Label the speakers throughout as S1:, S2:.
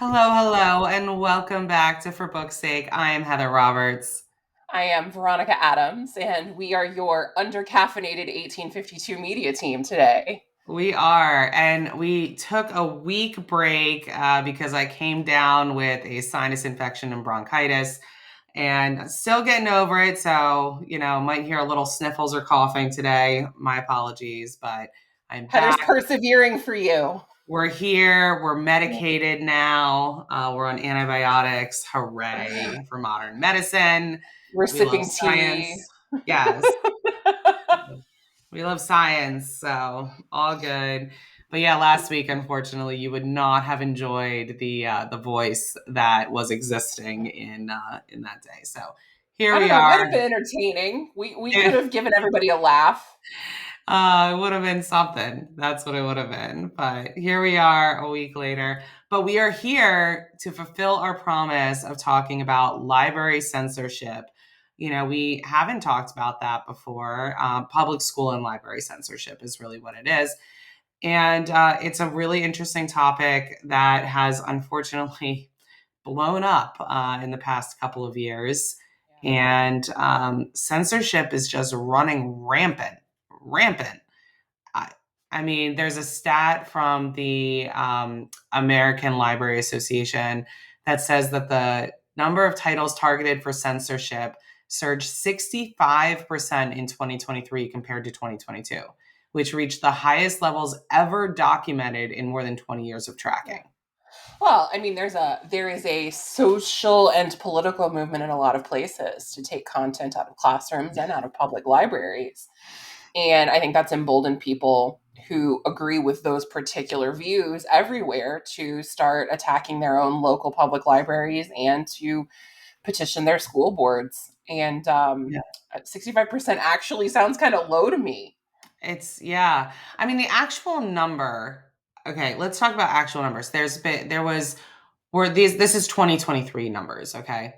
S1: Hello, and welcome back to For Book's Sake. I am Heather Roberts.
S2: I am Veronica Adams, and we are your undercaffeinated 1852 media team today.
S1: We are, and we took a week break because I came down with a sinus infection and bronchitis, and still getting over it. So, might hear a little sniffles or coughing today. My apologies, but I'm
S2: Heather's
S1: back.
S2: persevering for you.
S1: We're here. We're medicated now. We're on antibiotics. Hooray for modern medicine.
S2: We're
S1: We love
S2: sipping tea.
S1: science. Yes. We love science, so all good. But yeah, last week, unfortunately, you would not have enjoyed the voice that was existing in that day. So here
S2: I don't
S1: we
S2: know, it might have
S1: are.
S2: been entertaining. We could have given everybody a laugh.
S1: It would have been something. That's what it would have been. But here we are a week later. But we are here to fulfill our promise of talking about library censorship. We haven't talked about that before. Public school and library censorship is really what it is. And it's a really interesting topic that has unfortunately blown up in the past couple of years. And censorship is just running rampant. I, I mean, there's a stat from the American Library Association that says that the number of titles targeted for censorship surged 65% in 2023 compared to 2022, which reached the highest levels ever documented in more than 20 years of tracking.
S2: Well, I mean, there is a social and political movement in a lot of places to take content out of classrooms and out of public libraries. And I think that's emboldened people who agree with those particular views everywhere to start attacking their own local public libraries and to petition their school boards. And
S1: Yeah.
S2: 65% actually sounds kind of low to me.
S1: Yeah. I mean, the actual number. Okay, let's talk about actual numbers. This is 2023 numbers, okay?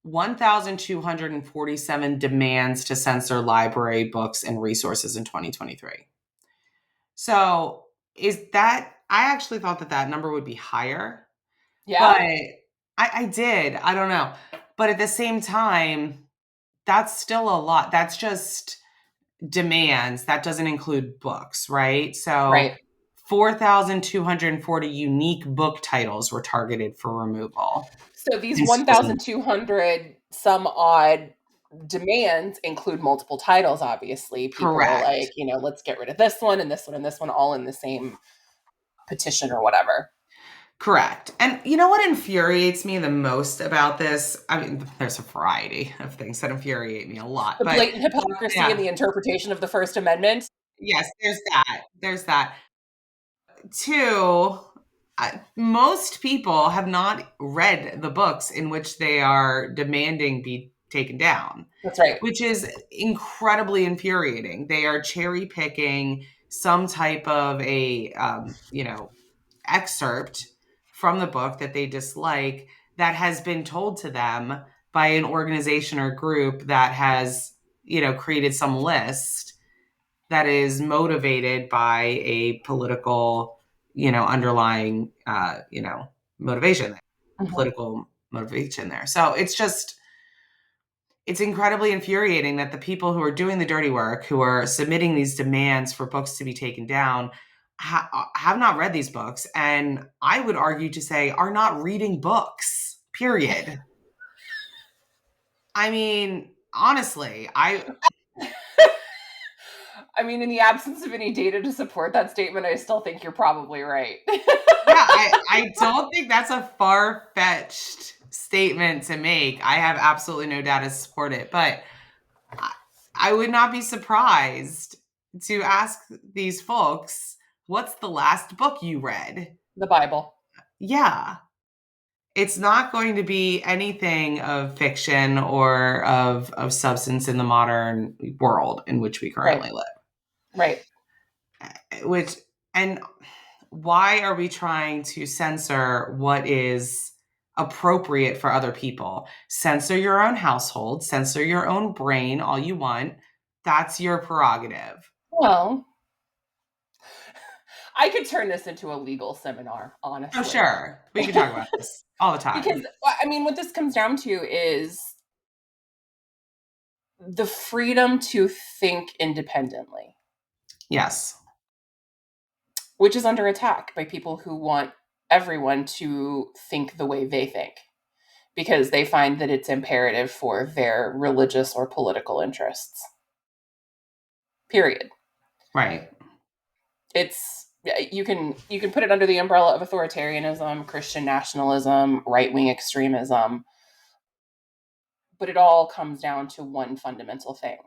S1: 1,247 demands to censor library books and resources in 2023. So, I actually thought that number would be higher,
S2: Yeah.
S1: but I did. I don't know. But at the same time, that's still a lot. That's just demands. That doesn't include books, right? So,
S2: Right.
S1: 4,240 unique book titles were targeted for removal
S2: So these
S1: in schools.
S2: 1,200 some odd demands include multiple titles, obviously. People are
S1: Correct.
S2: like, let's get rid of this one and this one and this one all in the same petition or whatever.
S1: Correct. And you know what infuriates me the most about this? I mean, there's a variety of things that infuriate me a lot,
S2: The
S1: but
S2: blatant hypocrisy in
S1: yeah,
S2: the interpretation of the First Amendment.
S1: yes, there's that. There's that. Two, most people have not read the books in which they are demanding be taken down,
S2: That's right.
S1: which is incredibly infuriating. They are cherry picking some type of excerpt from the book that they dislike that has been told to them by an organization or group that has, created some list that is motivated by a political, underlying, motivation,
S2: Mhm.
S1: political motivation there. So it's incredibly infuriating that the people who are doing the dirty work, who are submitting these demands for books to be taken down, have not read these books. And I would argue to say are not reading books, period. I mean, honestly,
S2: I mean, in the absence of any data to support that statement, I still think you're probably right.
S1: yeah, I don't think that's a far-fetched statement to make. I have absolutely no data to support it, but I would not be surprised to ask these folks, what's the last book you read?
S2: The Bible.
S1: Yeah. It's not going to be anything of fiction or of substance in the modern world in which we
S2: Right.
S1: currently live.
S2: Right.
S1: Which and why are we trying to censor what is appropriate for other people? Censor your own household, censor your own brain all you want. That's your prerogative.
S2: Well, I could turn this into a legal seminar,
S1: Oh,
S2: honestly.
S1: sure. We can talk about this all the
S2: Because
S1: time.
S2: I mean, what this comes down to is the freedom to think independently,
S1: Yes.
S2: which is under attack by people who want everyone to think the way they think because they find that it's imperative for their religious or political interests. Period.
S1: Right.
S2: It's you can put it under the umbrella of authoritarianism, Christian nationalism, right-wing extremism, but it all comes down to one fundamental thing.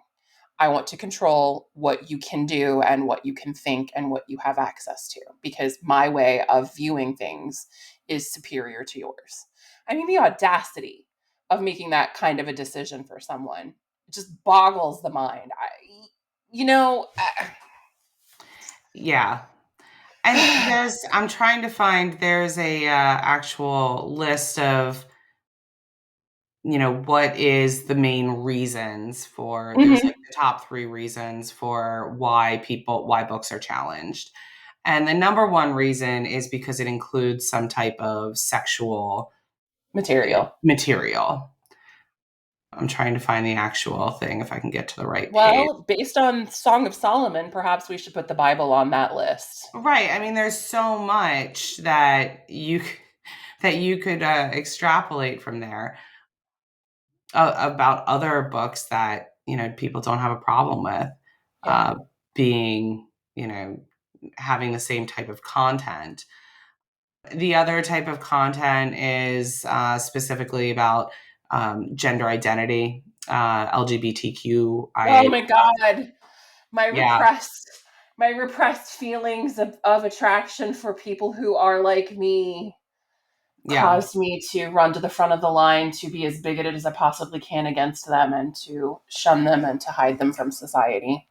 S2: I want to control what you can do and what you can think and what you have access to because my way of viewing things is superior to yours. I mean, the audacity of making that kind of a decision for someone just boggles the mind. You know,
S1: Yeah. And I'm trying to find, there's a actual list of, what is the main reasons for, there's like
S2: Mhm.
S1: the top 3 reasons for why books are challenged. And the number one reason is because it includes some type of sexual
S2: Material.
S1: material. I'm trying to find the actual thing if I can get to the right page.
S2: Well, based on Song of Solomon, perhaps we should put the Bible on that list.
S1: Right. I mean, there's so much that that you could extrapolate from there about other books that people don't have a problem with
S2: Yeah.
S1: uh, being having the same type of content. The other type of content is specifically about gender identity,
S2: Oh
S1: LGBTQIA.
S2: my God. My
S1: Yeah,
S2: repressed my repressed feelings of attraction for people who are like me
S1: yeah.
S2: caused me to run to the front of the line to be as bigoted as I possibly can against them and to shun them and to hide them from society.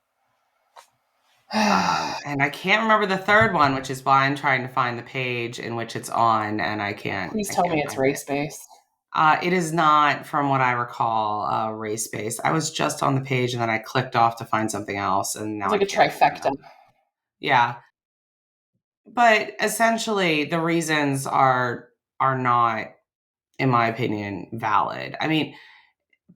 S1: And I can't remember the third one, which is why I'm trying to find the page in which it's on, and I can't.
S2: Please
S1: I
S2: tell
S1: can't
S2: me it's
S1: find it.
S2: race based.
S1: It is not, from what I recall, race based. I was just on the page, and then I clicked off to find something else, and
S2: It's
S1: now I
S2: like a
S1: can't find it
S2: trifecta.
S1: now. Yeah, but essentially, the reasons are not, in my opinion, valid. I mean,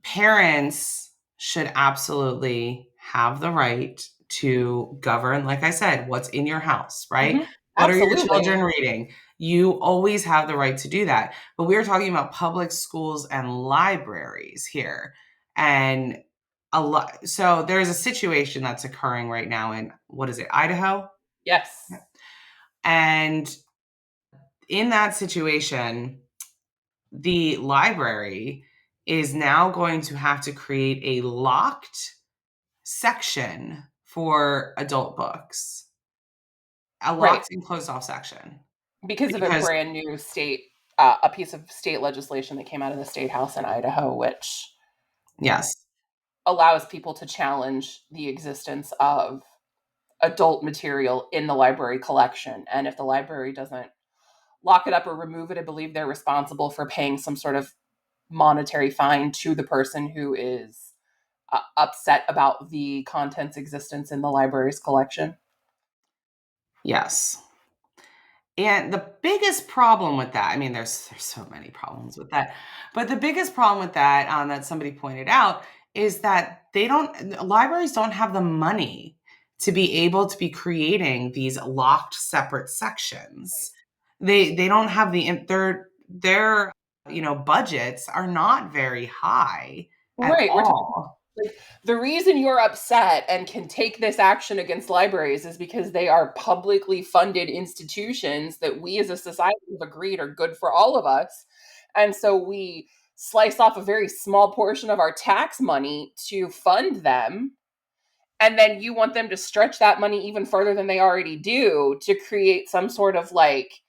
S1: parents should absolutely have the right to govern, like I said, what's in your house, right?
S2: Hmm.
S1: What are your
S2: Absolutely.
S1: children reading? You always have the right to do that. But we're talking about public schools and libraries here. And a lot, so there's a situation that's occurring right now in, what is it, Idaho?
S2: Yes.
S1: And in that situation, the library is now going to have to create a locked section for adult books, a
S2: Right.
S1: locked and closed off section.
S2: Because of a
S1: Because,
S2: brand new a piece of state legislation that came out of the state house in Idaho, which
S1: yes,
S2: allows people to challenge the existence of adult material in the library collection. And if the library doesn't lock it up or remove it, I believe they're responsible for paying some sort of monetary fine to the person who is upset about the content's existence in the library's collection.
S1: yes. And the biggest problem with that, I mean, there's so many problems with that, but the biggest problem with that, that somebody pointed out, is that libraries don't have the money to be able to be creating these locked separate
S2: Right.
S1: sections. They don't have their budgets are not very high at
S2: Right. We're talking
S1: all.
S2: like the reason you're upset and can take this action against libraries is because they are publicly funded institutions that we as a society have agreed are good for all of us. And so we slice off a very small portion of our tax money to fund them. And then you want them to stretch that money even further than they already do to create some sort of like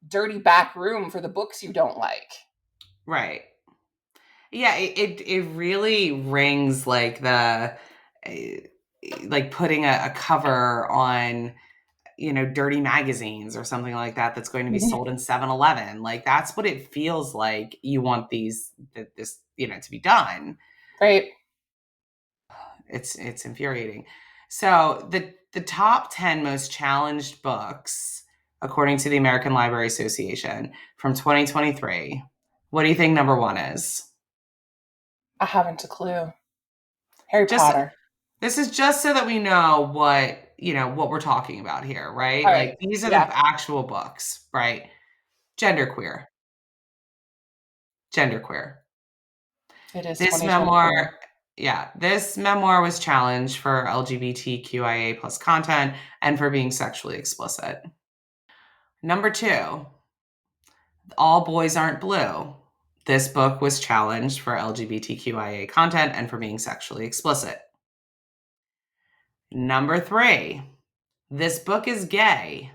S2: dirty back room for the books you don't like.
S1: Right. Yeah, it really rings like eh, like putting a cover on, dirty magazines or something like that that's going to be
S2: Mhm.
S1: sold in 7-Eleven. Like, that's what it feels like you want this, to be done.
S2: Right.
S1: It's infuriating. So the top 10 most challenged books, according to the American Library Association from 2023. What do you think number one is?
S2: I haven't a clue. Harry
S1: Just
S2: Potter.
S1: this is just so that we know what we're talking about here, right?
S2: All
S1: Like
S2: right.
S1: these are the
S2: Yeah,
S1: actual books, right? Genderqueer. Genderqueer.
S2: it is
S1: This
S2: 2023.
S1: memoir, yeah, this memoir was challenged for LGBTQIA plus content and for being sexually explicit. Number two, All Boys Aren't Blue. This book was challenged for LGBTQIA content and for being sexually explicit. Number three, This Book is Gay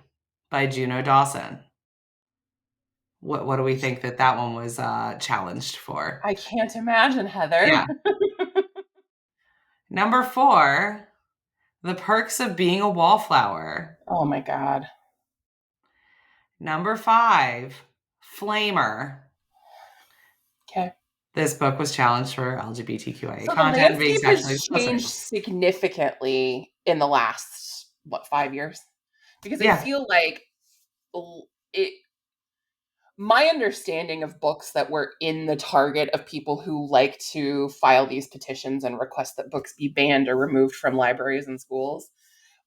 S1: by Juno Dawson. What do we think that one was challenged for?
S2: I can't imagine, Heather.
S1: Yeah. Number four, The Perks of Being a Wallflower.
S2: Oh my God.
S1: Number five, Flamer.
S2: Okay.
S1: This book was challenged for LGBTQIA
S2: So the
S1: content and being
S2: landscape
S1: sexually
S2: has
S1: explicit.
S2: changed significantly in the last, what, 5 years? Because I
S1: Yeah,
S2: feel like it, my understanding of books that were in the target of people who like to file these petitions and request that books be banned or removed from libraries and schools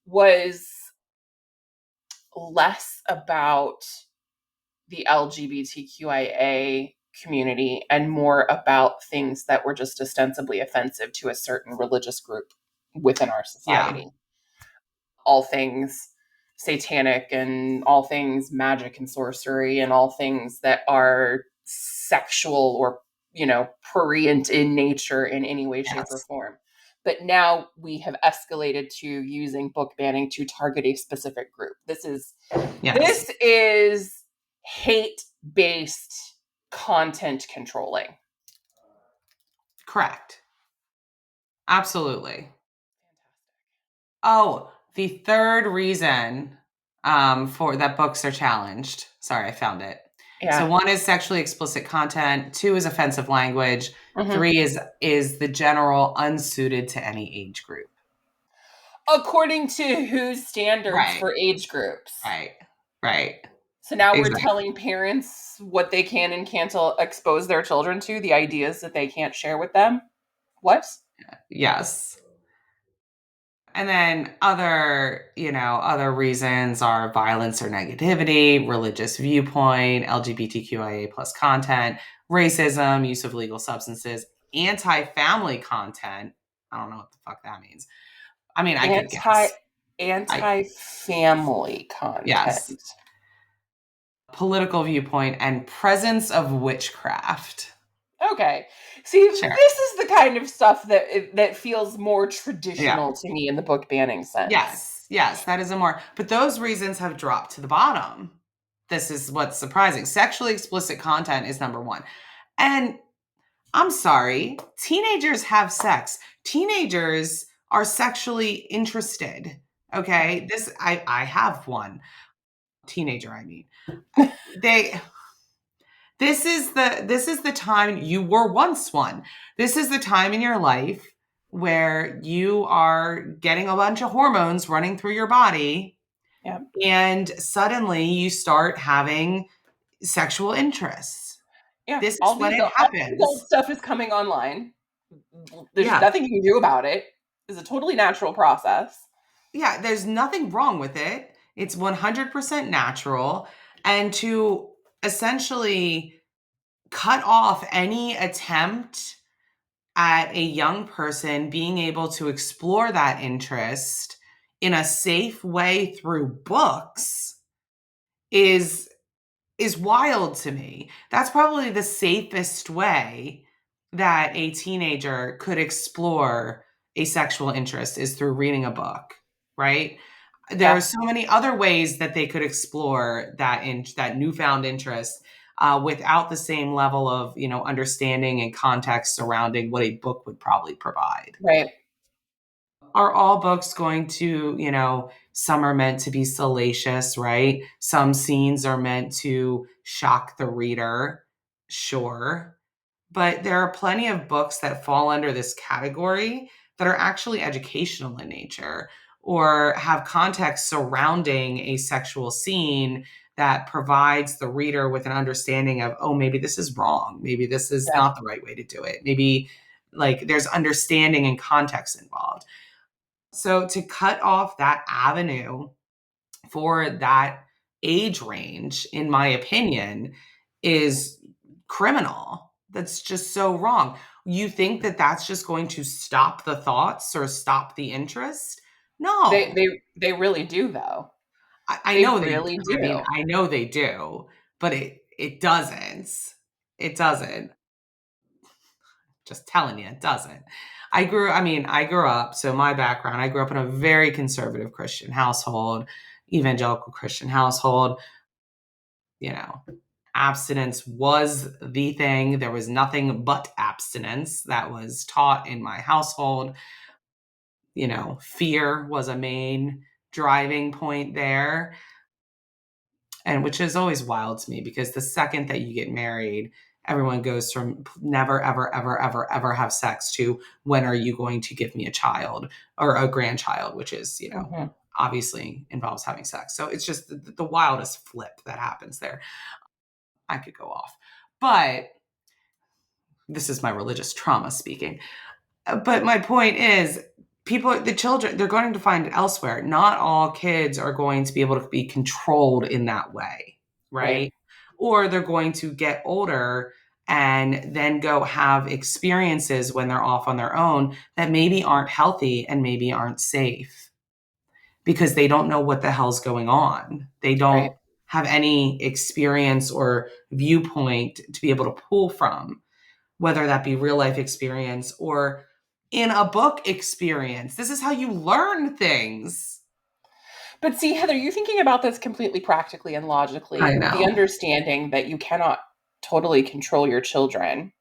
S2: was less about the LGBTQIA community and more about things that were just ostensibly offensive to a certain religious group within our
S1: yeah,
S2: society. All things satanic and all things magic and sorcery and all things that are sexual or, prurient in nature in any way, shape, or
S1: yes,
S2: form. But now we have escalated to using book banning to target a specific group.
S1: yes,
S2: This is hate based content controlling.
S1: correct. Absolutely. Oh, the third reason for that books are challenged. Sorry, I found it. So
S2: Yeah.
S1: one is sexually explicit content, two is offensive language,
S2: Mhm.
S1: three is the general unsuited to any age group.
S2: According to whose standards
S1: Right,
S2: for age groups?
S1: right, right.
S2: So now we're
S1: Exactly.
S2: telling parents what they can and can't expose their children to, the ideas that they can't share with them. What?
S1: Yes. And then other reasons are violence or negativity, religious viewpoint, LGBTQIA plus content, racism, use of legal substances, anti-family content. I don't know what the fuck that means. I mean, I could
S2: Anti
S1: guess. I
S2: family
S1: Yes.
S2: content.
S1: Political viewpoint and presence of witchcraft.
S2: Okay. See,
S1: Sure.
S2: this is the kind of stuff that feels more
S1: Yeah.
S2: traditional to me in the book banning sense.
S1: Yes. Yes, that is a more, but those reasons have dropped to the bottom. This is what's surprising. Sexually explicit content is number one. And I'm sorry, teenagers have sex. Teenagers are sexually interested.
S2: Yeah.
S1: Okay? I have one teenager, I mean. They this is the time you were once one. This is the time in your life where you are getting a bunch of hormones running through your body
S2: Yeah.
S1: and suddenly you start having sexual interests.
S2: Yeah.
S1: This is when it
S2: All the adult
S1: happens.
S2: stuff is coming online. There's
S1: Yeah.
S2: nothing you can do about it. It's a totally natural process.
S1: Yeah, there's nothing wrong with it. It's 100% natural. And to essentially cut off any attempt at a young person being able to explore that interest in a safe way through books is wild to me. That's probably the safest way that a teenager could explore a sexual interest is through reading a book, right? There are
S2: Yeah.
S1: so many other ways that they could explore that newfound interest without the same level of understanding and context surrounding what a book would probably provide.
S2: Right.
S1: Are all books going to, some are meant to be salacious, right? Some scenes are meant to shock the reader, sure. But there are plenty of books that fall under this category that are actually educational in nature or have context surrounding a sexual scene that provides the reader with an understanding of, oh, maybe this is wrong. Maybe this is
S2: Yeah.
S1: not the right way to do it. Maybe like there's understanding and context involved. So to cut off that avenue for that age range, in my opinion, is criminal. That's just so wrong. You think that that's just going to stop the thoughts or stop the interest?
S2: They
S1: No.
S2: they they really do though.
S1: I
S2: They
S1: know they
S2: really
S1: I mean,
S2: do.
S1: I know they do, but it doesn't. It doesn't. Just telling you, it doesn't. I grew up, so my background, I grew up in a very conservative Christian household, evangelical Christian household. You know, abstinence was the thing. There was nothing but abstinence that was taught in my household. Fear was a main driving point there. And which is always wild to me because the second that you get married, everyone goes from never, ever, ever, ever, ever have sex to when are you going to give me a child or a grandchild, which is,
S2: Mhm.
S1: obviously involves having sex. So it's just the wildest flip that happens there. I could go off. But this is my religious trauma speaking. But my point is, the children, they're going to find it elsewhere. Not all kids are going to be able to be controlled in that way,
S2: Right.
S1: right? Or they're going to get older and then go have experiences when they're off on their own that maybe aren't healthy and maybe aren't safe because they don't know what the hell's going on. They
S2: Right.
S1: don't have any experience or viewpoint to be able to pull from, whether that be real life experience or in a book experience. This is how you learn things.
S2: But see, Heather, you're thinking about this completely practically and
S1: I
S2: logically with the
S1: know.
S2: understanding that you cannot totally control your children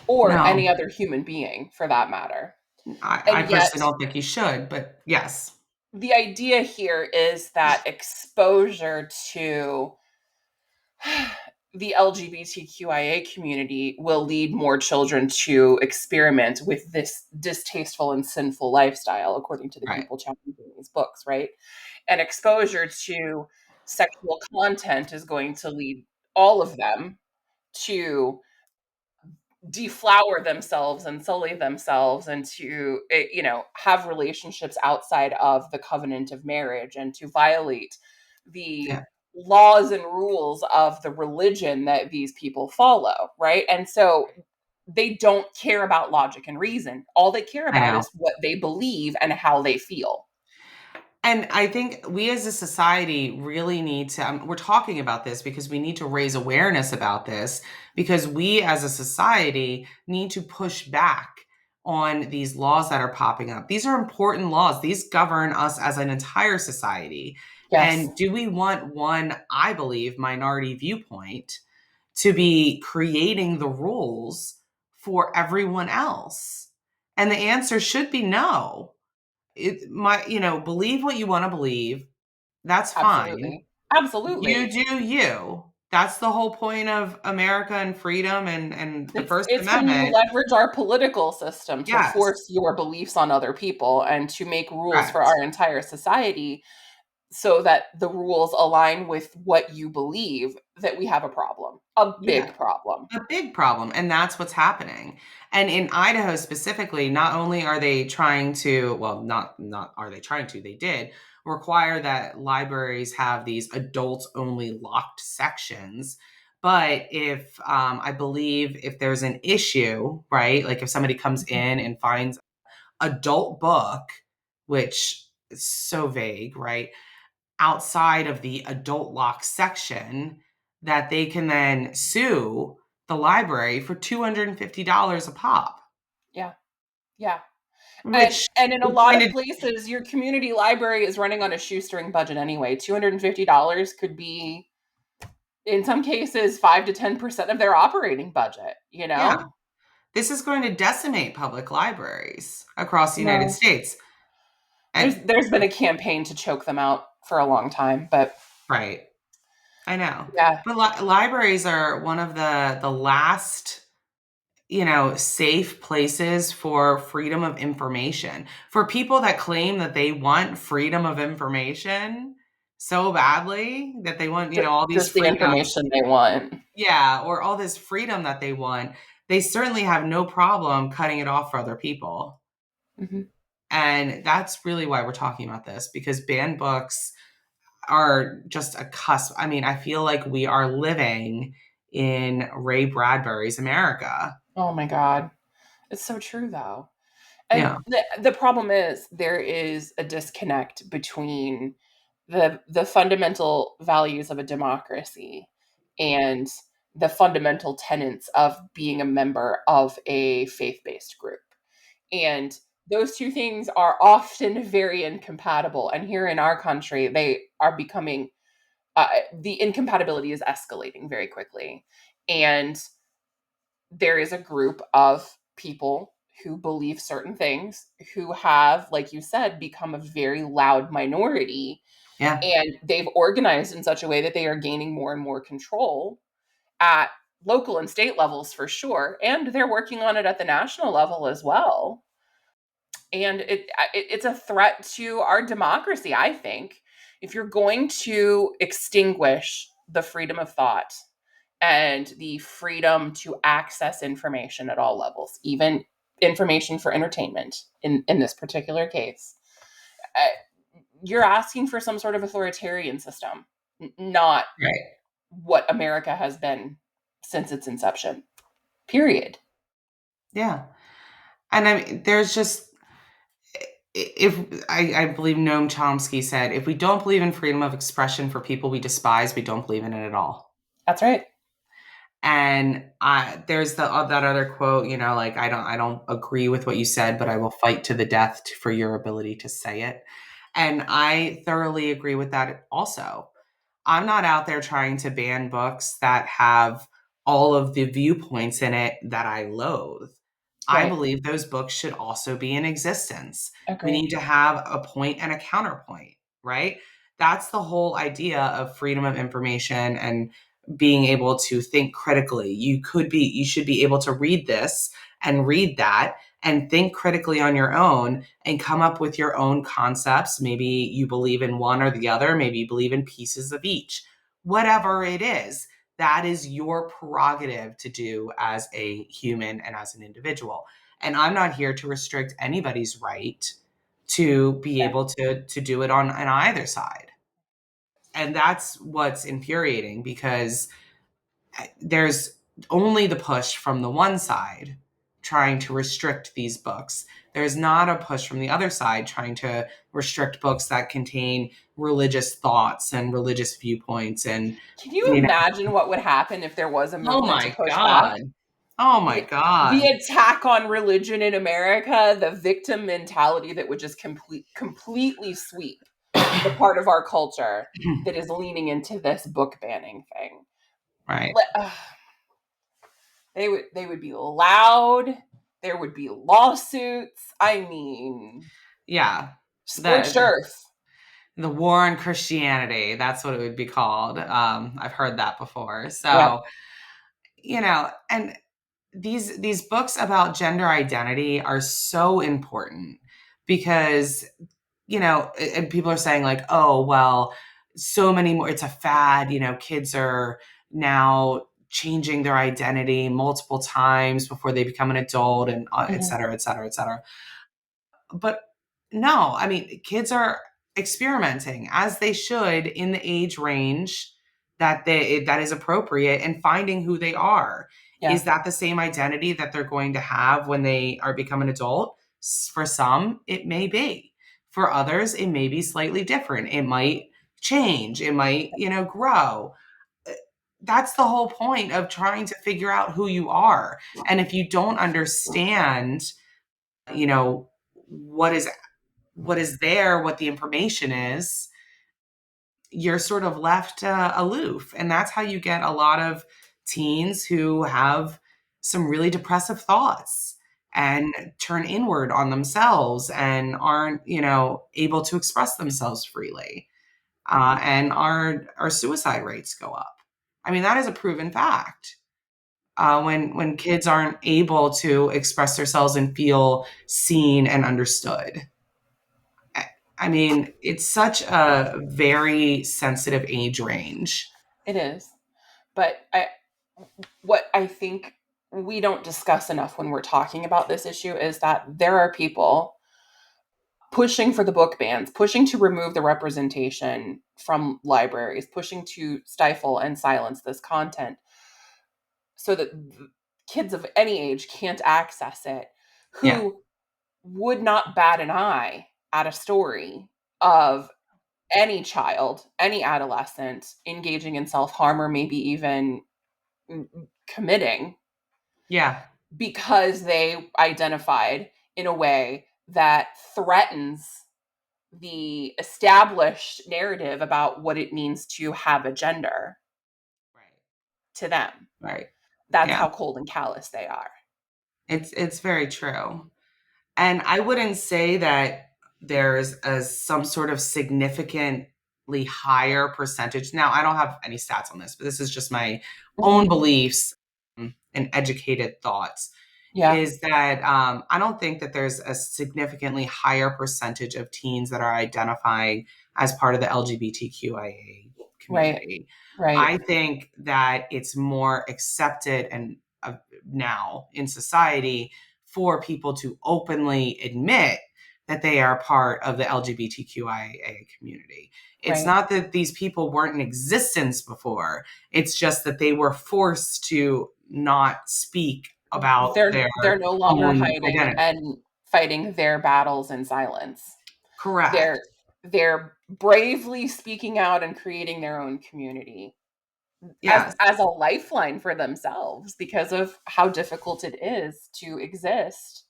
S2: or
S1: No,
S2: any other human being for that matter.
S1: I
S2: And yet,
S1: personally don't think you should, but yes.
S2: the idea here is that exposure to the LGBTQIA community will lead more children to experiment with this distasteful and sinful lifestyle, according to the
S1: Right.
S2: people challenging these books, right? And exposure to sexual content is going to lead all of them to deflower themselves and sully themselves and to have relationships outside of the covenant of marriage and to violate the
S1: Yeah,
S2: laws and rules of the religion that these people follow, right? And so they don't care about logic and reason. All they care
S1: I
S2: about
S1: know.
S2: is what they believe and how they feel.
S1: And I think we as a society really need to, we're talking about this because we need to raise awareness about this because we as a society need to push back on these laws that are popping up. These are important laws, these govern us as an entire society.
S2: Yes,
S1: And do we want one, I believe, minority viewpoint to be creating the rules for everyone else? And the answer should be no. Believe what you want to believe. That's fine.
S2: absolutely.
S1: You
S2: Absolutely.
S1: do you. That's the whole point of America and freedom and the
S2: It's
S1: First
S2: it's when you
S1: Amendment.
S2: leverage our political system to
S1: Yes,
S2: force your beliefs on other people and to make rules for
S1: correct.
S2: our entire society so that the rules align with what you believe that we have a problem, a
S1: Yeah,
S2: big problem.
S1: a big problem, and that's what's happening. And in Idaho specifically, not only are they trying to, well, not are they trying to, they did require that libraries have these adults only locked sections. But if I believe if there's an issue, right? Like if somebody comes
S2: Mhm.
S1: in and finds adult book, which is so vague, right? Outside of the adult lock section, that they can then sue the library for $250 a pop,
S2: Yeah. Yeah. And
S1: which
S2: and in a
S1: is
S2: lot
S1: going
S2: of
S1: to,
S2: places your community library is running on a shoestring budget anyway. $250 could be in some cases 5 to 10% of their operating budget, you
S1: yeah,
S2: know?
S1: this is going to decimate public libraries across the United
S2: No.
S1: States.
S2: There's
S1: And
S2: there's been a campaign to choke them out for a long time, but
S1: right, I know.
S2: yeah.
S1: But libraries are one of the last safe places for freedom of information. For people that claim that they want freedom of information so badly that they want, all these
S2: Just the
S1: freedom,
S2: information they want.
S1: yeah, or all this freedom that they want, they certainly have no problem cutting it off for other people.
S2: Hmm.
S1: And that's really why we're talking about this, because banned books are just a cusp. I mean, I feel like we are living in Ray Bradbury's America.
S2: Oh my God. It's so true, though. And
S1: Yeah.
S2: the problem is there is a disconnect between the fundamental values of a democracy and the fundamental tenets of being a member of a faith-based group. And those two things are often very incompatible. And here in our country, they are becoming the incompatibility is escalating very quickly. And there is a group of people who believe certain things, who have, like you said, become a very loud minority.
S1: Yeah.
S2: And they've organized in such a way that they are gaining more and more control at local and state levels for sure. And they're working on it at the national level as well. And it's a threat to our democracy, I think. If you're going to extinguish the freedom of thought and the freedom to access information at all levels, even information for entertainment in this particular case, you're asking for some sort of authoritarian system, not
S1: Right.
S2: what America has been since its inception, period.
S1: Yeah. And I mean, there's just, if I believe Noam Chomsky said, if we don't believe in freedom of expression for people we despise, we don't believe in it at all.
S2: That's right.
S1: And there's that other quote, like I don't agree with what you said, but I will fight to the death for your ability to say it. And I thoroughly agree with that also. I'm not out there trying to ban books that have all of the viewpoints in it that I loathe. I
S2: Right.
S1: believe those books should also be in existence. We
S2: Agree.
S1: need to have a point and a counterpoint, right? That's the whole idea of freedom of information and being able to think critically. You should be able to read this and read that and think critically on your own and come up with your own concepts. Maybe you believe in one or the other, maybe you believe in pieces of each. Whatever it is, that is your prerogative to do as a human and as an individual. And I'm not here to restrict anybody's right to be
S2: Yeah.
S1: able to do it on either side. And that's what's infuriating, because there's only the push from the one side trying to restrict these books. There's not a push from the other side trying to restrict books that contain religious thoughts and religious viewpoints. And,
S2: Can you
S1: you know,
S2: imagine what would happen if there was a
S1: oh
S2: movement to
S1: my
S2: push back?
S1: God. Oh my
S2: The
S1: God.
S2: attack on religion in America, the victim mentality that would just completely sweep the part of our culture that is leaning into this book banning thing.
S1: Right.
S2: Le- ugh, they would be loud. There would be lawsuits. I mean,
S1: Yeah.
S2: scorched
S1: The,
S2: earth.
S1: the war on Christianity, that's what it would be called. I've heard that before.
S2: Yeah.
S1: So, and these books about gender identity are so important, because and people are saying like, oh well, so many more, it's a fad, kids are now changing their identity multiple times before they become an adult, and et
S2: Mhm.
S1: cetera, et cetera, et cetera. But no, I mean, kids are experimenting as they should in the age range that is appropriate, and finding who they are.
S2: Yeah.
S1: Is that the same identity that they're going to have when they are become an adult? For some, it may be. For others, it may be slightly different. It might change. It might, grow. Uh, That's the whole point of trying to figure out who you are. And if you don't understand, you know, what is there, what the information is, you're sort of left aloof. And that's how you get a lot of teens who have some really depressive thoughts and turn inward on themselves and aren't, able to express themselves freely. And our suicide rates go up. I mean, that is a proven fact. when kids aren't able to express themselves and feel seen and understood. I, I mean, it's such a very sensitive age range.
S2: It is. But what I think we don't discuss enough when we're talking about this issue is that there are people pushing for the book bans, pushing to remove the representation from libraries, pushing to stifle and silence this content so that kids of any age can't access it,
S1: Yeah,
S2: who would not bat an eye at a story of any child, any adolescent engaging in self harm or maybe even committing
S1: yeah,
S2: because they identified in a way that threatens the established narrative about what it means to have a gender
S1: right,
S2: to them.
S1: right.
S2: That's
S1: Yeah,
S2: how cold and callous they are.
S1: it's very true. And I wouldn't say that there's some sort of significantly higher percentage. Now, I don't have any stats on this, but this is just my own
S2: Mhm.
S1: beliefs and educated thoughts.
S2: Yeah.
S1: Is that I don't think that there's a significantly higher percentage of teens that are identifying as part of the LGBTQIA
S2: Right.
S1: community.
S2: Right.
S1: I think that it's more accepted and now in society for people to openly admit that they are part of the LGBTQIA community. It's
S2: Right.
S1: not that these people weren't in existence before. It's just that they were forced to not speak about their
S2: They're no longer
S1: own
S2: hiding
S1: identity.
S2: and fighting their battles in silence.
S1: Correct.
S2: They're bravely speaking out and creating their own community
S1: Yes.
S2: as a lifeline for themselves because of how difficult it is to exist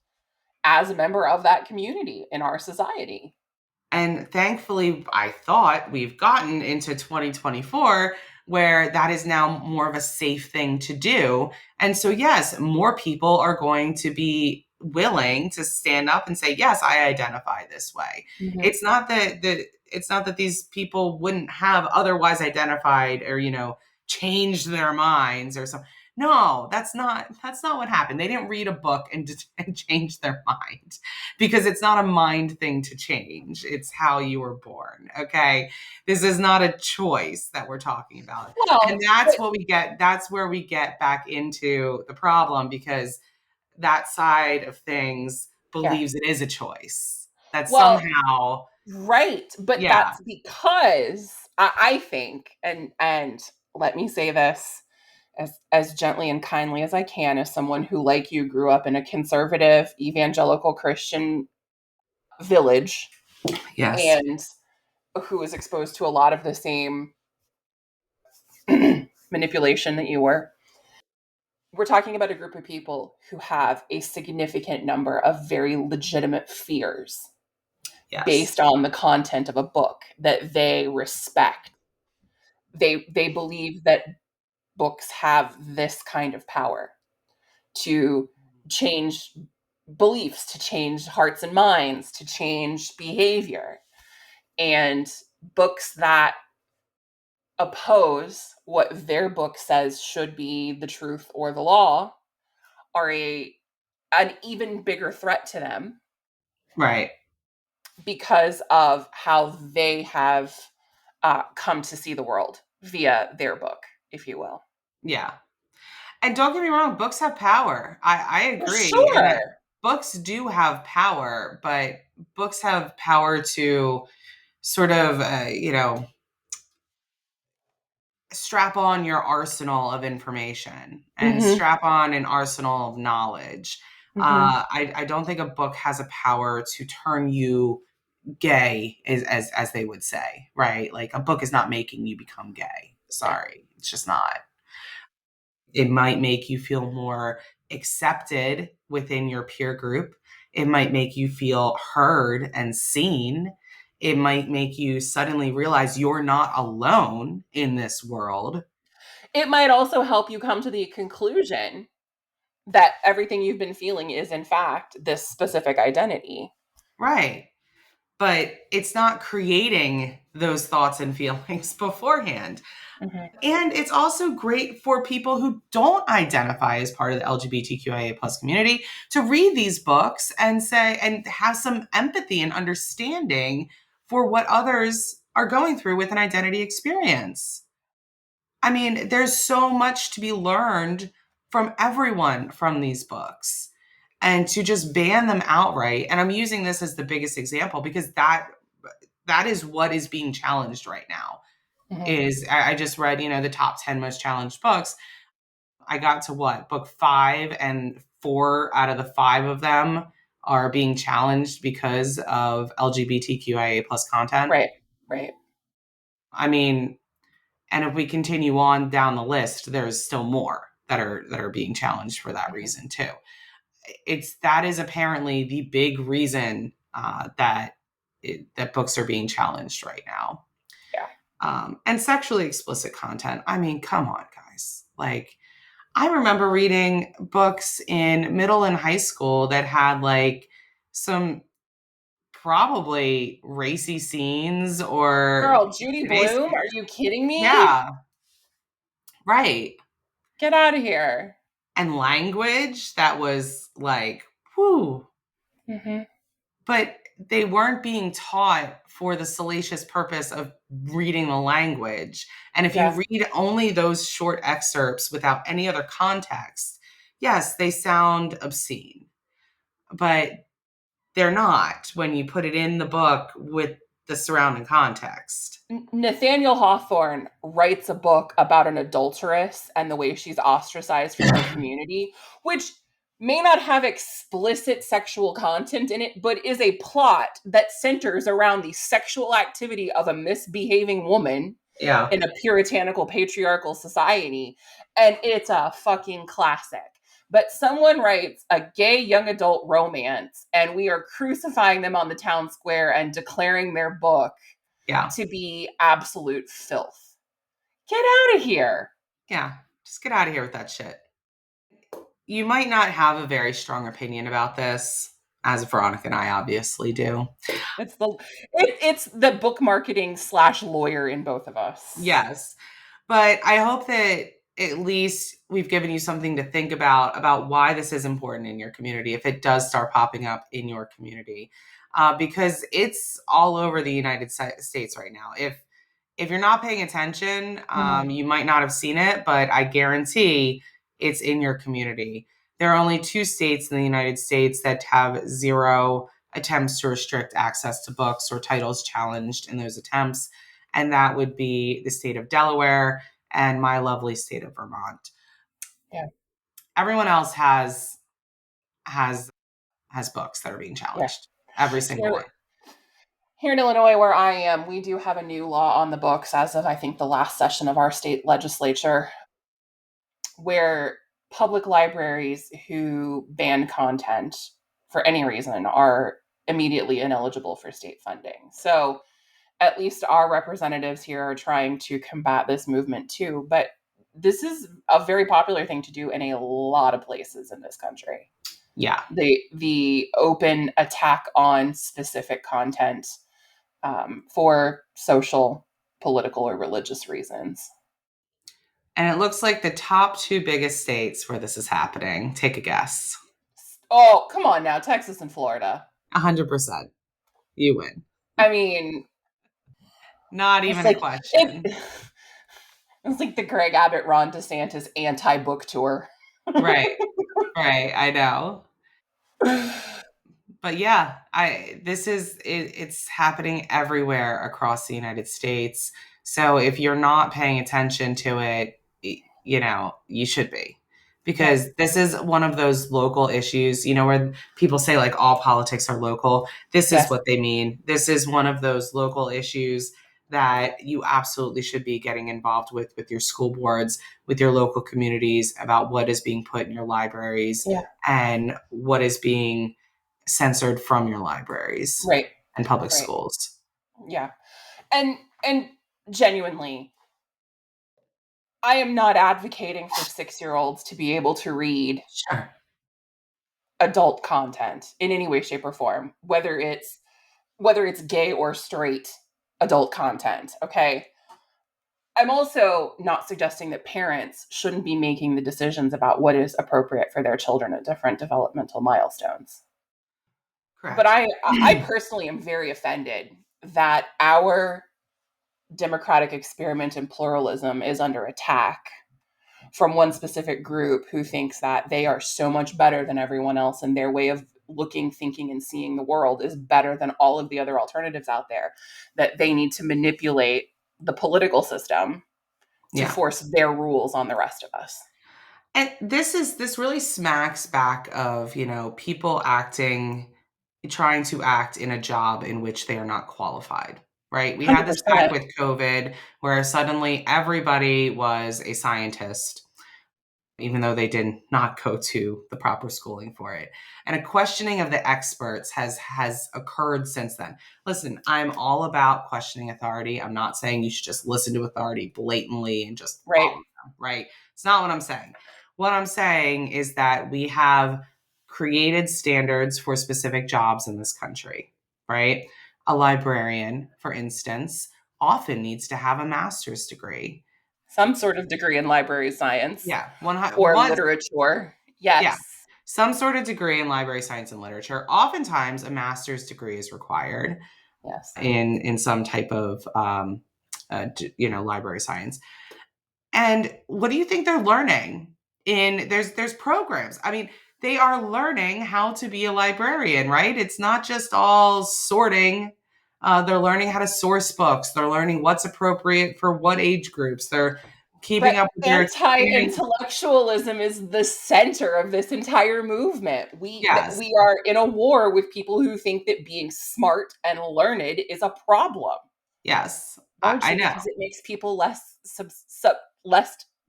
S2: as a member of that community in our society.
S1: And thankfully, I thought we've gotten into 2024 where that is now more of a safe thing to do. And so, yes, more people are going to be willing to stand up and say, yes, I identify this way.
S2: Mhm.
S1: It's not that these people wouldn't have otherwise identified or, changed their minds or something. No, that's not what happened. They didn't read a book and change their mind because it's not a mind thing to change. It's how you were born. Okay. This is not a choice that we're talking about. And
S2: Well,
S1: that's
S2: but
S1: what we get. That's where we get back into the problem because that side of things
S2: yeah.
S1: believes it is a choice. That
S2: Well,
S1: somehow,
S2: right, but
S1: yeah,
S2: that's because I think, and let me say this as gently and kindly as I can, as someone who, like you, grew up in a conservative evangelical Christian village
S1: yes,
S2: and who was exposed to a lot of the same manipulation that you were. We're talking about a group of people who have a significant number of very legitimate fears
S1: yes,
S2: based on the content of a book that they respect. They believe that books have this kind of power to change beliefs, to change hearts and minds, to change behavior. And books that oppose what their book says should be the truth or the law are an even bigger threat to them
S1: right,
S2: because of how they have come to see the world via their book, if you will.
S1: yeah. And don't get me wrong, books have power. I
S2: Well,
S1: agree. And
S2: sure.
S1: books do have power, but books have power to sort of, strap on your arsenal of information and
S2: Hmm.
S1: strap on an arsenal of knowledge.
S2: Hmm.
S1: I don't think a book has a power to turn you gay, as they would say, right? Like a book is not making you become gay.
S2: Right.
S1: Sorry, it's just not. It might make you feel more accepted within your peer group. It might make you feel heard and seen. It might make you suddenly realize you're not alone in this world.
S2: It might also help you come to the conclusion that everything you've been feeling is, in fact, this specific identity.
S1: Right. but it's not creating those thoughts and feelings beforehand.
S2: Mhm.
S1: And it's also great for people who don't identify as part of the LGBTQIA plus community to read these books and say, and have some empathy and understanding for what others are going through with an identity experience. I mean, there's so much to be learned from everyone from these books. And to just ban them outright, and I'm using this as the biggest example because that is what is being challenged right now.
S2: Mhm.
S1: Is I just read, the top 10 most challenged books. I got to what? Book 5, and 4 out of the 5 of them are being challenged because of LGBTQIA plus content.
S2: Right. Right.
S1: I mean, and if we continue on down the list, there's still more that are being challenged for that
S2: Mhm.
S1: reason too. That is apparently the big reason that books are being challenged right now.
S2: Yeah.
S1: And sexually explicit content. I mean, come on, guys. Like, I remember reading books in middle and high school that had like some probably racy scenes or
S2: Girl, Judy Bloom, are you kidding me?
S1: yeah, right.
S2: Get out of here.
S1: And language that was like, whoo.
S2: Mhm.
S1: But they weren't being taught for the salacious purpose of reading the language. And if you
S2: Yeah.
S1: read only those short excerpts without any other context, yes, they sound obscene, but they're not when you put it in the book with the surrounding context.
S2: Nathaniel Hawthorne writes a book about an adulteress and the way she's ostracized from her community, which may not have explicit sexual content in it, but is a plot that centers around the sexual activity of a misbehaving woman
S1: Yeah.
S2: in a puritanical patriarchal society. And it's a fucking classic. But someone writes a gay young adult romance, and we are crucifying them on the town square and declaring their book
S1: Yeah.
S2: to be absolute filth. Get out of here.
S1: Yeah. Just get out of here with that shit. You might not have a very strong opinion about this, as Veronica and I obviously do.
S2: It's it's the book marketing slash lawyer in both of us.
S1: Yes. But I hope that at least we've given you something to think about why this is important in your community if it does start popping up in your community. Because it's all over the United States right now. If you're not paying attention,
S2: Mhm.
S1: you might not have seen it, but I guarantee it's in your community. There are only 2 states in the United States that have 0 attempts to restrict access to books or titles challenged in those attempts, and that would be the state of Delaware and my lovely state of Vermont.
S2: Yeah,
S1: Everyone else has has books that are being
S2: yeah.
S1: challenged. Every single
S2: Here,
S1: one.
S2: here in Illinois, where I am, we do have a new law on the books as of I think the last session of our state legislature, where public libraries who ban content for any reason are immediately ineligible for state funding. So at least our representatives here are trying to combat this movement too. But this is a very popular thing to do in a lot of places in this country.
S1: Yeah.
S2: The open attack on specific content for social, political, or religious reasons.
S1: And it looks like the top 2 biggest states where this is happening. Take a guess.
S2: Oh, come on now, Texas and Florida.
S1: 100%. You win.
S2: I mean,
S1: Not
S2: it's
S1: even a
S2: like it.
S1: question.
S2: It's like the Greg Abbott, Ron DeSantis anti-book tour.
S1: Right. Right. I know. But yeah, it's happening everywhere across the United States. So if you're not paying attention to it, you should be.
S2: Yeah.
S1: Because this is one of those local issues, where people say like all politics are local. This is
S2: Yes.
S1: what they mean. This is one of those local issues that you absolutely should be getting involved with your school boards, with your local communities about what is being put in your libraries
S2: Yeah.
S1: and what is being censored from your libraries
S2: Right.
S1: and public
S2: Right.
S1: schools.
S2: Yeah. And genuinely, I am not advocating for 6-year-olds to be able to read
S1: Sure.
S2: adult content in any way, shape, or form, whether it's whether it's gay or straight adult content. Okay. I'm also not suggesting that parents shouldn't be making the decisions about what is appropriate for their children at different developmental milestones. But
S1: Correct.
S2: I personally am very offended that our democratic experiment in pluralism is under attack from one specific group who thinks that they are so much better than everyone else and their way of looking, thinking, and seeing the world is better than all of the other alternatives out there, that they need to manipulate the political system to
S1: Yeah.
S2: force their rules on the rest of us.
S1: And this really smacks back of, people trying to act in a job in which they are not qualified, right? We had this back
S2: 100%.
S1: with COVID where suddenly everybody was a scientist, even though they did not go to the proper schooling for it. And a questioning of the experts has occurred since then. Listen, I'm all about questioning authority. I'm not saying you should just listen to authority blatantly and just
S2: Right.
S1: follow them, right? It's not what I'm saying. What I'm saying is that we have created standards for specific jobs in this country, right? A librarian, for instance, often needs to have a master's degree.
S2: Some sort of degree in library science
S1: Yeah, one,
S2: or
S1: one
S2: literature.
S1: yeah,
S2: Yes.
S1: some sort of degree in library science and literature. Oftentimes, a master's degree is required
S2: Yes.
S1: in some type of library science. And what do you think they're learning? There's programs. I mean, they are learning how to be a librarian, right? It's not just all sorting. They're learning how to source books. They're learning what's appropriate for what age groups. They're keeping
S2: But
S1: up with their experience.
S2: anti-intellectualism is the center of this entire movement.
S1: Yes,
S2: We are in a war with people who think that being smart and learned is a problem,
S1: yes, I
S2: largely
S1: know.
S2: because it makes people less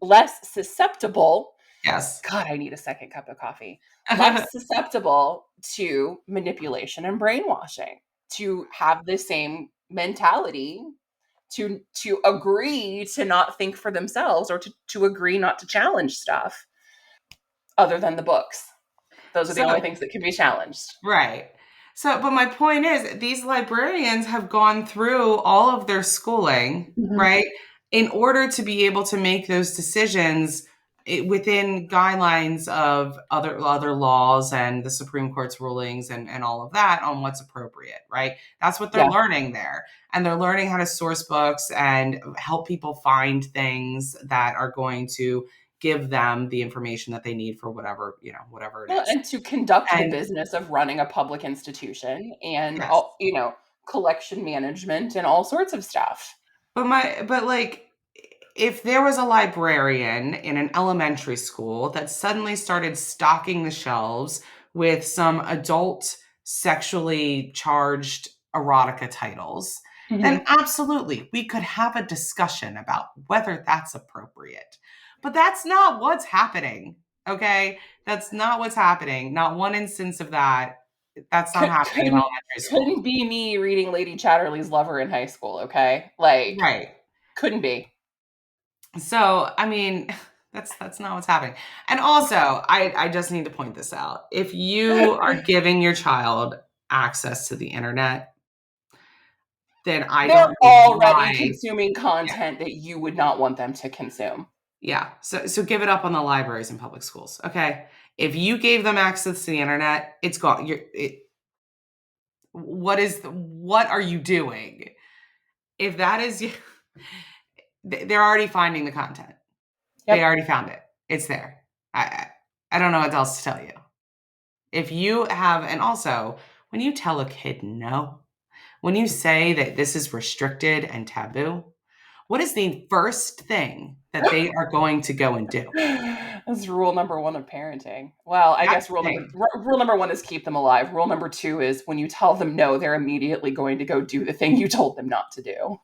S2: less susceptible.
S1: Yes.
S2: God, I need a second cup of coffee. Less susceptible to manipulation and brainwashing, to have the same mentality, to agree to not think for themselves, or to agree not to challenge stuff other than the books. Those are the
S1: So,
S2: only things that can be challenged.
S1: right. So, but my point is, these librarians have gone through all of their schooling,
S2: Mhm.
S1: right, in order to be able to make those decisions within guidelines of other laws and the Supreme Court's rulings and all of that on what's appropriate, right? That's what they're
S2: Yeah.
S1: learning there. And they're learning how to source books and help people find things that are going to give them the information that they need for whatever it
S2: Well,
S1: is.
S2: and to conduct the
S1: And
S2: business of running a public institution and
S1: yes.
S2: all, collection management and all sorts of stuff.
S1: But like if there was a librarian in an elementary school that suddenly started stocking the shelves with some adult sexually charged erotica titles, then
S2: Mhm.
S1: absolutely we could have a discussion about whether that's appropriate. But that's not what's happening. Okay? That's not what's happening. Not one instance of that. That's not
S2: Could,
S1: happening in
S2: couldn't
S1: elementary school.
S2: couldn't be me reading Lady Chatterley's Lover in high school, okay? Like,
S1: Right.
S2: couldn't be.
S1: So, I mean, that's not what's happening. And also, I just need to point this out. If you are giving your child access to the internet, then I don't
S2: They're
S1: know
S2: already
S1: why.
S2: consuming
S1: Yeah,
S2: content that you would not want them to consume.
S1: yeah. So give it up on the libraries and public schools. Okay. If you gave them access to the internet, it's gone. What are you doing? If that is you, they're already finding the content. They
S2: Yep.
S1: already found it. It's there. I don't know what else to tell you. If you have, and also when you tell a kid no, when you say that this is restricted and taboo, what is the first thing that they are going to go and do?
S2: That's rule number one of parenting. Well, I
S1: That's
S2: guess
S1: the thing.
S2: rule number one is keep them alive. Rule number two is when you tell them no, they're immediately going to go do the thing you told them not to do.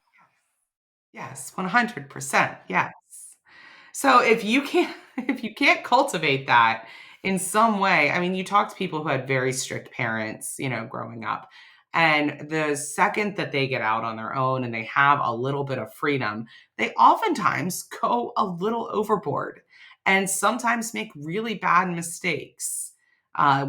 S1: Yes, 100%. Yes. So if you can't if you can't cultivate that in some way, I mean, you talk to people who had very strict parents, growing up. And the second that they get out on their own and they have a little bit of freedom, they oftentimes go a little overboard and sometimes make really bad mistakes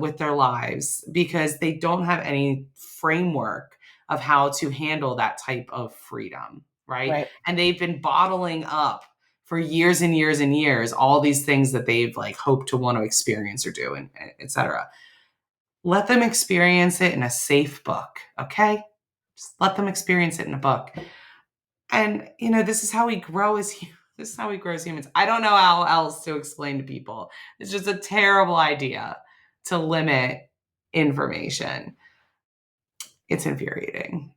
S1: with their lives because they don't have any framework of how to handle that type of freedom, right?
S2: Right.
S1: And they've been bottling up for years and years and years all these things that they've like hoped to want to experience or do, and etc. Let them experience it in a safe book, okay? Just let them experience it in a book. And this is how we grow as this is how we grow as humans. I don't know how else to explain to people. It's just a terrible idea to limit information. It's infuriating.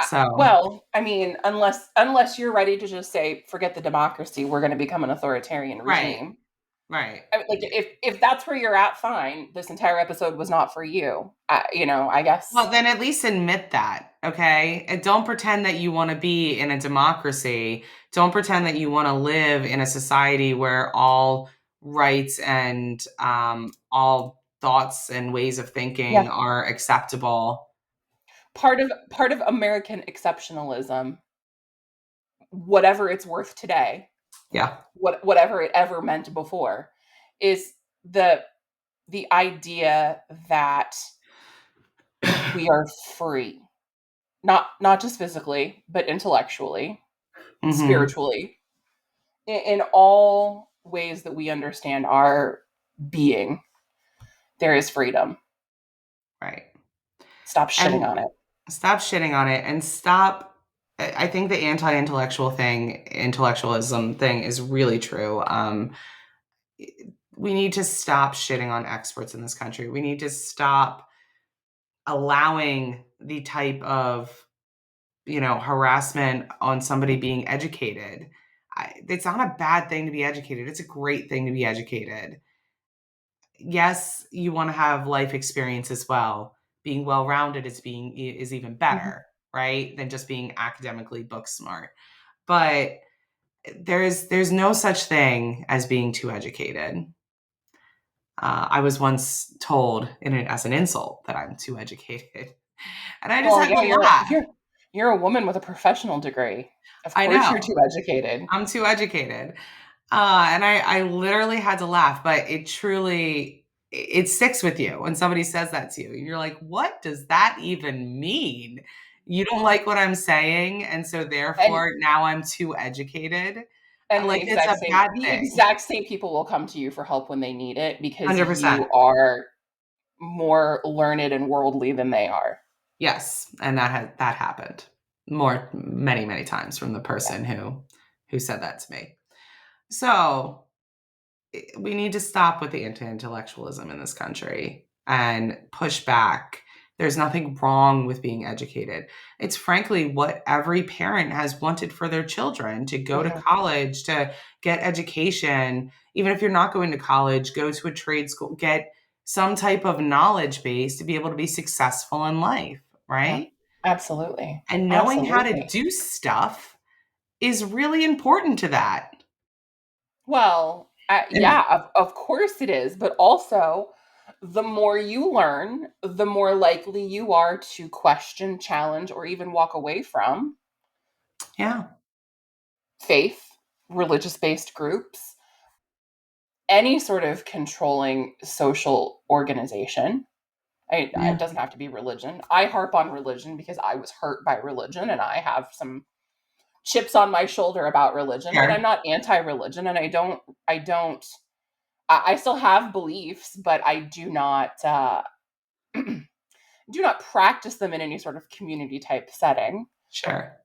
S1: So,
S2: Well, I mean, unless you're ready to just say, forget the democracy, we're going to become an authoritarian
S1: right,
S2: regime.
S1: right.
S2: I mean, like if that's where you're at, fine. This entire episode was not for you. I guess.
S1: Well, then at least admit that, okay? And don't pretend that you want to be in a democracy. Don't pretend that you want to live in a society where all rights and all thoughts and ways of thinking
S2: Yeah.
S1: are acceptable.
S2: Part of American exceptionalism, whatever it's worth today,
S1: Yeah.
S2: whatever it ever meant before, is the the idea that we are free, not just physically, but intellectually,
S1: Hmm.
S2: spiritually, in all ways that we understand our being. There is freedom.
S1: Right.
S2: Stop shitting
S1: And
S2: on it.
S1: stop shitting on it and stop. I think the intellectualism thing is really true. We need to stop shitting on experts in this country. We need to stop allowing the type of harassment on somebody being educated. It's not a bad thing to be educated. It's a great thing to be educated. Yes, you want to have life experience as well. Being well-rounded is even
S2: Mhm.
S1: better, right? Than just being academically book smart. But there's no such thing as being too educated. I was once told as an insult that I'm too educated, and I just
S2: Well,
S1: had
S2: yeah,
S1: to
S2: you're
S1: laugh.
S2: you're a woman with a professional degree. Of
S1: I
S2: course, you're
S1: know.
S2: too educated.
S1: I'm too educated. And I literally had to laugh, but it sticks with you when somebody says that to you. And you're like, what does that even mean? You don't like what I'm saying, and so
S2: And
S1: therefore now I'm too educated.
S2: and
S1: Like, it's a bad
S2: the
S1: thing.
S2: exact same people will come to you for help when they need it because
S1: 100%.
S2: you are more learned and worldly than they are.
S1: Yes, and that happened many, many times from the
S2: Yeah.
S1: person who said that to me. So, we need to stop with the anti-intellectualism in this country and push back. There's nothing wrong with being educated. It's frankly what every parent has wanted for their children, to go to
S2: Mhm.
S1: college, to get education. Even if you're not going to college, go to a trade school, get some type of knowledge base to be able to be successful in life,
S2: Yeah.
S1: right?
S2: Absolutely.
S1: And knowing how to
S2: Absolutely.
S1: do stuff is really important to that.
S2: Well,
S1: And
S2: yeah, of course it is, but also the more you learn, the more likely you are to question, challenge, or even walk away from
S1: yeah,
S2: faith, religious based groups, any sort of controlling social organization. It
S1: yeah,
S2: doesn't have to be religion. I harp on religion because I was hurt by religion and I have some chips on my shoulder about religion, but I'm
S1: sure,
S2: not anti-religion and I still have beliefs, but I do not do not practice them in any sort of community type setting.
S1: sure.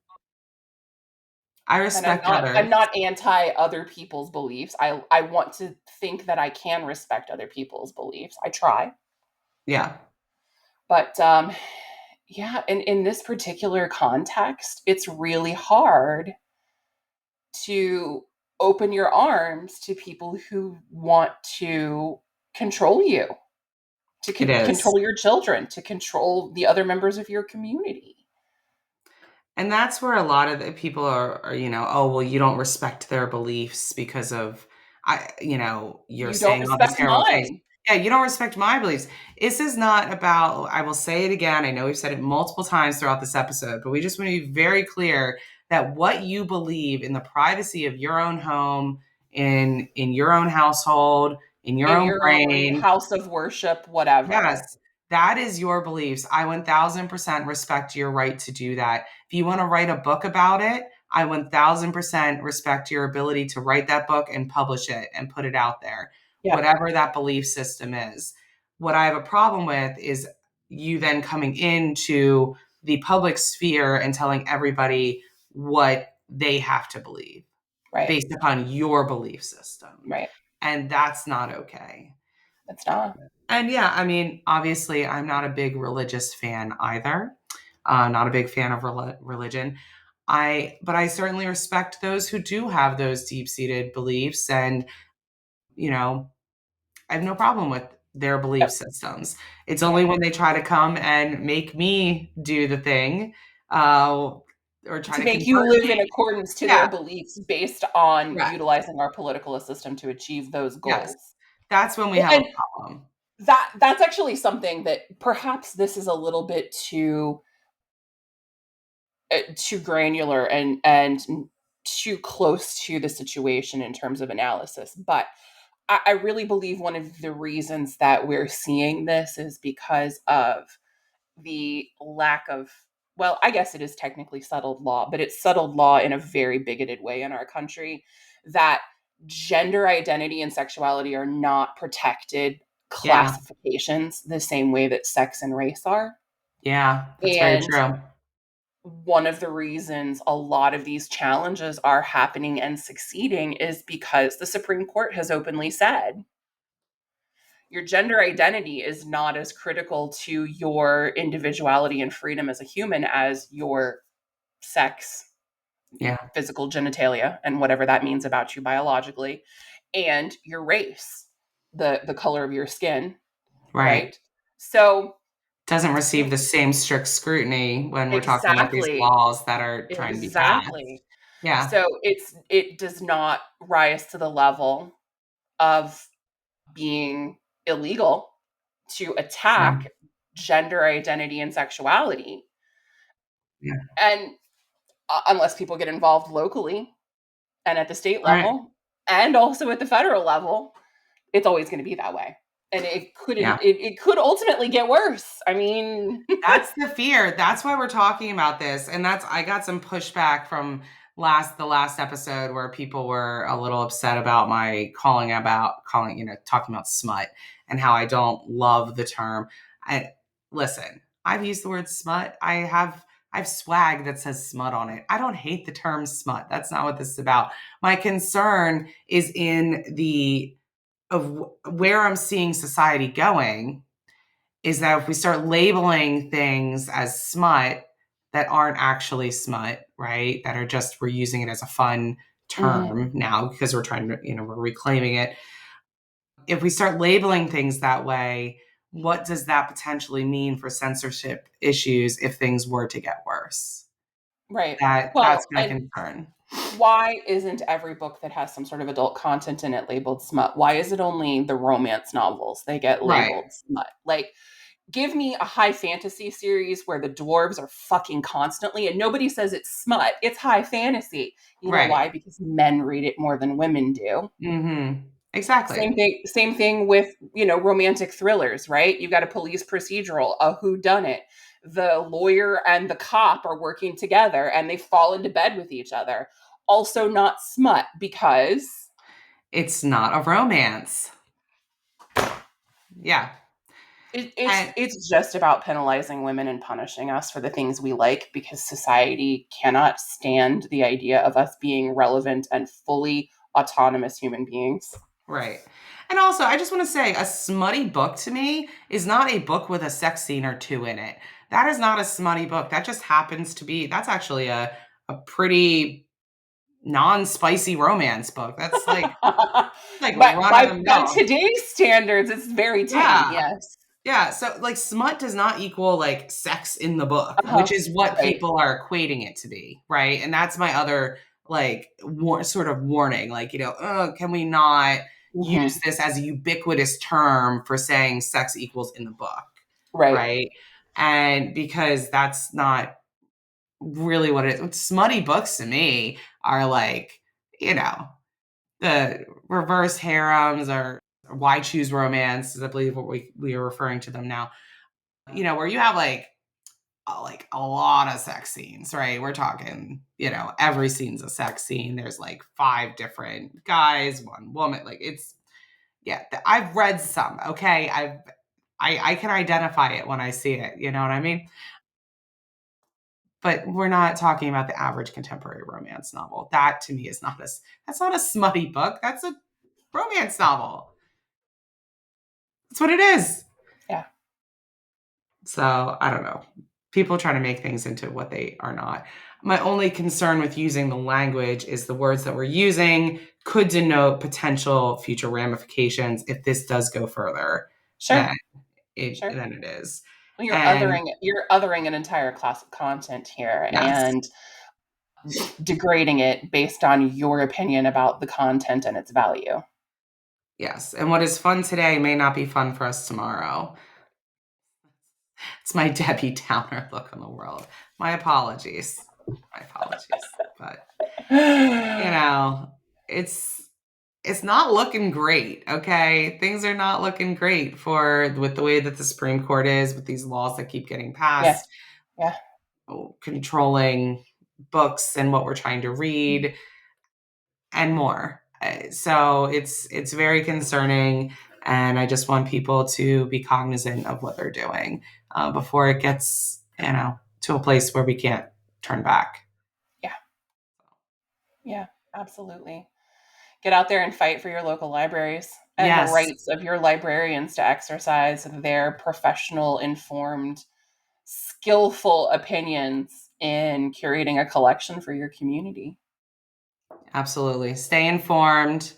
S1: I
S2: And I'm
S1: respect
S2: not
S1: others.
S2: I'm not anti other people's beliefs. I want to think that I can respect other people's beliefs. I try.
S1: Yeah,
S2: But yeah, in this particular context, it's really hard to open your arms to people who want to control you, to
S1: it is.
S2: control your children, to control the other members of your community.
S1: And that's where a lot of the people are, oh, well, you don't respect their beliefs because of, you're
S2: You don't
S1: saying all these
S2: respect
S1: terrible things.
S2: mine.
S1: Yeah, you don't respect my beliefs. This is not about, I will say it again. I know we've said it multiple times throughout this episode, but we just want to be very clear that what you believe in the privacy of your own home, in your own household, in your
S2: In
S1: own
S2: your own
S1: brain,
S2: house of worship, whatever.
S1: yes, that is your beliefs. I 1000% respect your right to do that. If you want to write a book about it, I 1000% respect your ability to write that book and publish it and put it out there,
S2: Yeah.
S1: whatever that belief system is. What I have a problem with is you then coming into the public sphere and telling everybody what they have to believe
S2: Right.
S1: based upon your belief system.
S2: Right.
S1: And that's not okay.
S2: It's not.
S1: And yeah, I mean, obviously, I'm not a big religious fan either. Not a big fan of religion. But I certainly respect those who do have those deep seated beliefs, and you know, I have no problem with their belief
S2: Yep.
S1: systems. It's only
S2: Yep.
S1: when they try to come and make me do the thing, uh, or try
S2: To
S1: to
S2: make you
S1: convert
S2: live
S1: me.
S2: in accordance to
S1: Yeah,
S2: their beliefs based on
S1: correct.
S2: utilizing our political system to achieve those
S1: Yes,
S2: goals.
S1: that's when we
S2: Well,
S1: have a
S2: and
S1: problem.
S2: that's actually something that perhaps this is a little bit too granular and too close to the situation in terms of analysis. But I really believe one of the reasons that we're seeing this is because of the lack of, well, I guess it is technically settled law, but it's settled law in a very bigoted way in our country, that gender identity and sexuality are not protected
S1: Yeah,
S2: classifications the same way that sex and race are.
S1: yeah, that's very
S2: And
S1: true.
S2: one of the reasons a lot of these challenges are happening and succeeding is because the Supreme Court has openly said your gender identity is not as critical to your individuality and freedom as a human as your sex,
S1: Yeah,
S2: physical genitalia, and whatever that means about you biologically, and your race, the color of your skin,
S1: right.
S2: right? So
S1: Doesn't receive the same strict scrutiny when we're talking about these
S2: exactly,
S1: laws that are trying to be passed.
S2: exactly.
S1: Yeah,
S2: So it does not rise to the level of being illegal to
S1: yeah,
S2: attack gender identity and sexuality,
S1: yeah.
S2: and unless people get involved locally and at the state
S1: Right.
S2: level and also at the federal level, it's always going to be that way. And
S1: Yeah.
S2: it could ultimately get worse. I mean,
S1: That's the fear. That's why we're talking about this. And that's I got some pushback from the last episode where people were a little upset about my talking about smut and how I don't love the term. I listen, I've used the word smut. I have swag that says smut on it. I don't hate the term smut. That's not what this is about. My concern is in the of where I'm seeing society going is that if we start labeling things as smut that aren't actually smut, right? That are just, we're using it as a fun
S2: mhm,
S1: term now because we're trying to, we're reclaiming it. If we start labeling things that way, what does that potentially mean for censorship issues if things were to get worse?
S2: right.
S1: That's
S2: Well,
S1: my
S2: and
S1: concern.
S2: why isn't every book that has some sort of adult content in it labeled smut? Why is it only the romance novels they get
S1: Right.
S2: labeled smut? Like, give me a high fantasy series where the dwarves are fucking constantly and nobody says it's smut. It's high fantasy. You know
S1: Right.
S2: why? Because men read it more than women do.
S1: Mhm. Exactly.
S2: Same thing with, romantic thrillers, right? You got a police procedural, a who done it. The lawyer and the cop are working together and they fall into bed with each other. Also not smut because
S1: It's not a romance. Yeah.
S2: it, it's
S1: And
S2: it's just about penalizing women and punishing us for the things we like because society cannot stand the idea of us being relevant and fully autonomous human beings.
S1: right. And also, I just want to say a smutty book to me is not a book with a sex scene or two in it. That is not a smutty book. That just happens to be, that's actually a pretty non-spicy romance book. That's like
S2: but
S1: run of
S2: by
S1: the
S2: by
S1: mill.
S2: today's standards, it's very tame.
S1: Yeah.
S2: Yes.
S1: Yeah, so like smut does not equal like sex in the book, which
S2: Uh-huh.
S1: is what
S2: Right.
S1: people are equating it to be, right? And that's my other like sort of warning, like, oh, can we not use
S2: Mhm.
S1: this as a ubiquitous term for saying sex equals in the book,
S2: Right.
S1: right? And because that's not really what it is. Smutty books to me are like, you know, the reverse harems or why choose romance is I believe what we are referring to them now. where you have like a lot of sex scenes, right? We're talking, every scene's a sex scene. There's like 5 different guys, 1 woman. Like it's, yeah, I've read some. Okay, I can identify it when I see it. You know what I mean? But we're not talking about the average contemporary romance novel. That to me is that's not a smutty book. That's a romance novel. That's what it is.
S2: Yeah.
S1: So I don't know. People try to make things into what they are not. My only concern with using the language is the words that we're using could denote potential future ramifications if this does go further
S2: Sure.
S1: than
S2: Sure.
S1: it is.
S2: Well,
S1: And
S2: you're othering an entire class of content here
S1: yes,
S2: and degrading it based on your opinion about the content and its value.
S1: yes. And what is fun today may not be fun for us tomorrow. It's my Debbie Downer look on the world. My apologies. My apologies. But you know, it's it's not looking great, okay? Things are not looking great for with the way that the Supreme Court is, with these laws that keep getting
S2: Yeah.
S1: passed,
S2: Yeah.
S1: controlling books and what we're trying to read and more. So it's very concerning, and I just want people to be cognizant of what they're doing before it gets, to a place where we can't turn back.
S2: Yeah. Yeah. Absolutely. Get out there and fight for your local libraries and the
S1: Yes,
S2: rights of your librarians to exercise their professional, informed, skillful opinions in curating a collection for your community.
S1: absolutely. Stay informed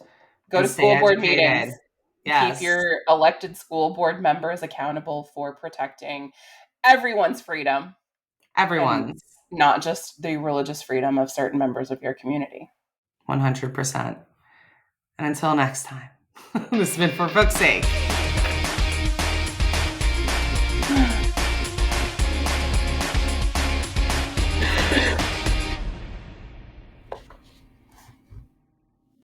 S2: Go
S1: and
S2: to
S1: stay
S2: school board
S1: educated.
S2: meetings. Keep
S1: Yes,
S2: your elected school board members accountable for protecting everyone's freedom and
S1: everyone's
S2: not just the religious freedom of certain members of your community.
S1: 100%. And until next time, this has been For Book's Sake.